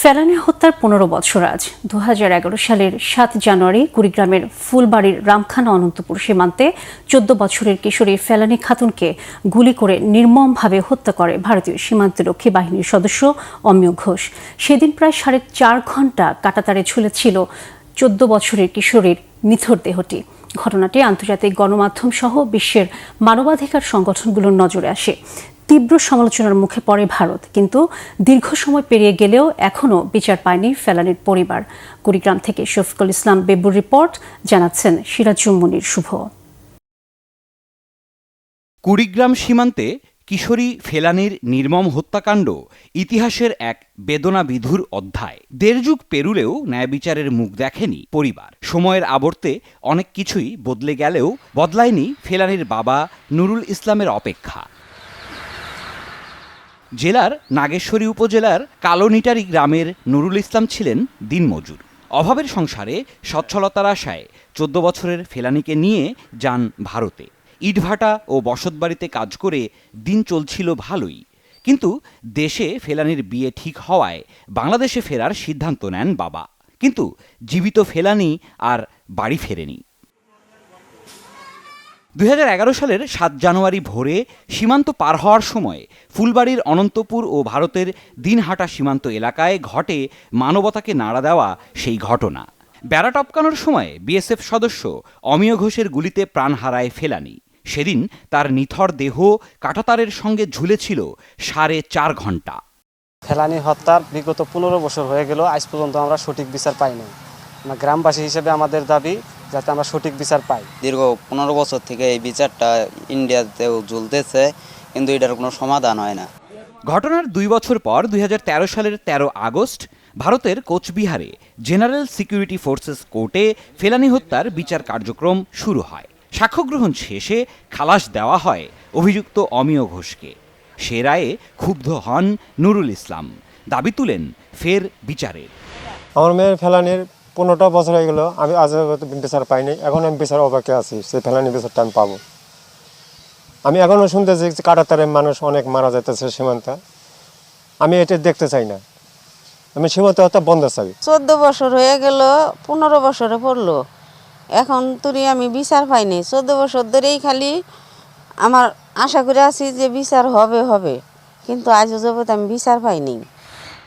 ফেলানী হত্যার ১৫ বছর আজ ২০১১ সালের ৭ জানুয়ারি কুড়িগ্রামের ফুলবাড়ির রামখানা অনন্তপুর সীমান্তে ১৪ বছরের কিশোরী ফেলানী খাতুনকে গুলি করে নির্মমভাবে হত্যা করে ভারতীয় সীমান্তরক্ষী বাহিনীর সদস্য অমিয় ঘোষ। সেদিন প্রায় ৪.৫ ঘণ্টা কাঁটাতারে ঝুলেছিল ১৪ বছরের কিশোরীর নিথর দেহটি। ঘটনাটি আন্তর্জাতিক গণমাধ্যম সহ বিশ্বের মানবাধিকার সংগঠনগুলোর নজরে আসে। তীব্র সমালোচনার মুখে পড়ে ভারত, কিন্তু দীর্ঘ সময় পেরিয়ে গেলেও এখনও বিচার পায়নি ফেলানীর পরিবার। কুড়িগ্রাম থেকে শফিকুল ইসলাম বেবুর রিপোর্ট, জানাচ্ছেন সিরাজুম মুনির শুভ। কুড়িগ্রাম সীমান্তে কিশোরী ফেলানীর নির্মম হত্যাকাণ্ড ইতিহাসের এক বেদনাবিধুর অধ্যায়। ১.৫ যুগ পেরুলেও ন্যায় বিচারের মুখ দেখেনি পরিবার। সময়ের আবর্তে অনেক কিছুই বদলে গেলেও বদলায়নি ফেলানীর বাবা নুরুল ইসলামের অপেক্ষা। জেলার নাগেশ্বরী উপজেলার কালোনিটারি গ্রামের নুরুল ইসলাম ছিলেন দিনমজুর। অভাবের সংসারে সচ্ছলতার আশায় ১৪ বছরের ফেলানীকে নিয়ে যান ভারতে। ইটভাটা ও বসতবাড়িতে কাজ করে দিন চলছিল ভালোই, কিন্তু দেশে ফেলানীর বিয়ে ঠিক হওয়ায় বাংলাদেশে ফেরার সিদ্ধান্ত নেন বাবা। কিন্তু জীবিত ফেলানী আর বাড়ি ফেরেনি। ২০১১ সালের ৭ জানুয়ারি ভোরে সীমান্ত পার হওয়ার সময় ফুলবাড়ির অনন্তপুর ও ভারতের দিনহাটা সীমান্ত এলাকায় ঘটে মানবতাকে নাড়া দেওয়া সেই ঘটনা। বেড়া টপকানোর সময় বিএসএফ সদস্য অমিয় ঘোষের গুলিতে প্রাণ হারায় ফেলানী। সেদিন তার নিথর দেহ কাঁটাতারের সঙ্গে ঝুলেছিল ৪.৫ ঘণ্টা। ফেলানী হত্যার বিগত ১৫ বছর হয়ে গেল, আজ পর্যন্ত আমরা সঠিক বিচার পাইনি। গ্রামবাসী হিসেবে আমাদের দাবি যাতে আমরা সঠিক বিচার পাই। দীর্ঘ ১৫ বছর থেকে এই বিচারটা ইন্ডিয়াতেও ঝুলতেছে, কিন্তু এটার কোনো সমাধান হয় না। ঘটনার ২ বছর পর ২০১৩ সালের ১৩ আগস্ট ভারতের কোচবিহারে জেনারেল সিকিউরিটি ফোর্সেস কোর্টে ফেলানী হত্যার বিচার কার্যক্রম শুরু হয়। সাক্ষ্য গ্রহণ শেষে খালাস দেওয়া হয় অভিযুক্ত অমিয় ঘোষকে। সে রায়ে ক্ষুব্ধ হন নুরুল ইসলাম, দাবি তুলেন ফের বিচারের। আমার মেয়ের ফেলানীর ১৫টা বছর হয়ে গেল, আমি আজ বিচার পাইনি। এখন আমি বিচার অপেক্ষায় আছি, সেই ফেলানি বিচারটা আমি পাবো। আমি এখনও শুনতেছি কাঁটাতারে মানুষ অনেক মারা যাইতেছে সীমান্তে। আমি এটা দেখতে চাই না, আমি সীমান্ত হত্যা বন্ধ চাই। ১৪ বছর হয়ে গেল, ১৫ বছরে পড়লো, এখন তুই আমি বিচার পাইনি। ১৪ বছর ধরেই খালি আমার আশা করে আছি যে বিচার হবে, কিন্তু আজও যাবত আমি বিচার পাইনি।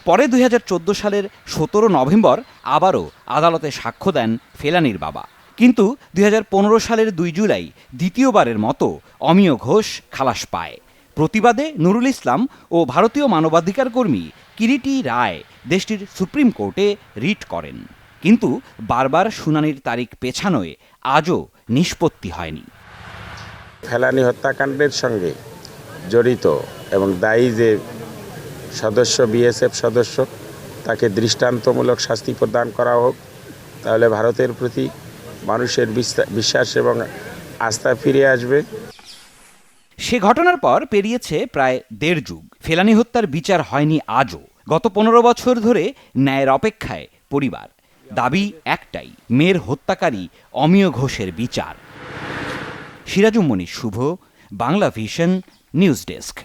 পরে ২০১৪ সালের ১৭ নভেম্বর আবারও আদালতে সাক্ষ্য দেন ফেলানীর বাবা। কিন্তু ২০১৫ সালের ২ জুলাই দ্বিতীয়বারের মতো অমিয় ঘোষ খালাস পায়। প্রতিবাদে নুরুল ইসলাম ও ভারতীয় মানবাধিকার কর্মী কিরিটি রায় দেশটির সুপ্রিম কোর্টে রিট করেন, কিন্তু বারবার শুনানির তারিখ পেছানোয় আজও নিষ্পত্তি হয়নি। ফেলানী হত্যাকাণ্ডের সঙ্গে জড়িত এবং দায়ী যে সদস্য, বিএসএফ সদস্য, তাকে দৃষ্টান্তমূলক শাস্তি প্রদান করা হোক, তাহলে ভারতের প্রতি মানুষের বিশ্বাস এবং আস্থা ফিরে আসবে। সে ঘটনার পর পেরিয়েছে প্রায় ১.৫ যুগ। ফেলানী হত্যার বিচার হয়নি আজও। গত ১৫ বছর ধরে ন্যায়ের অপেক্ষায় পরিবার। দাবি একটাই, মেয়ের হত্যাকারী অমিয় ঘোষের বিচার। সিরাজুম মুনির শুভ, বাংলা ভিশন নিউজ ডেস্ক।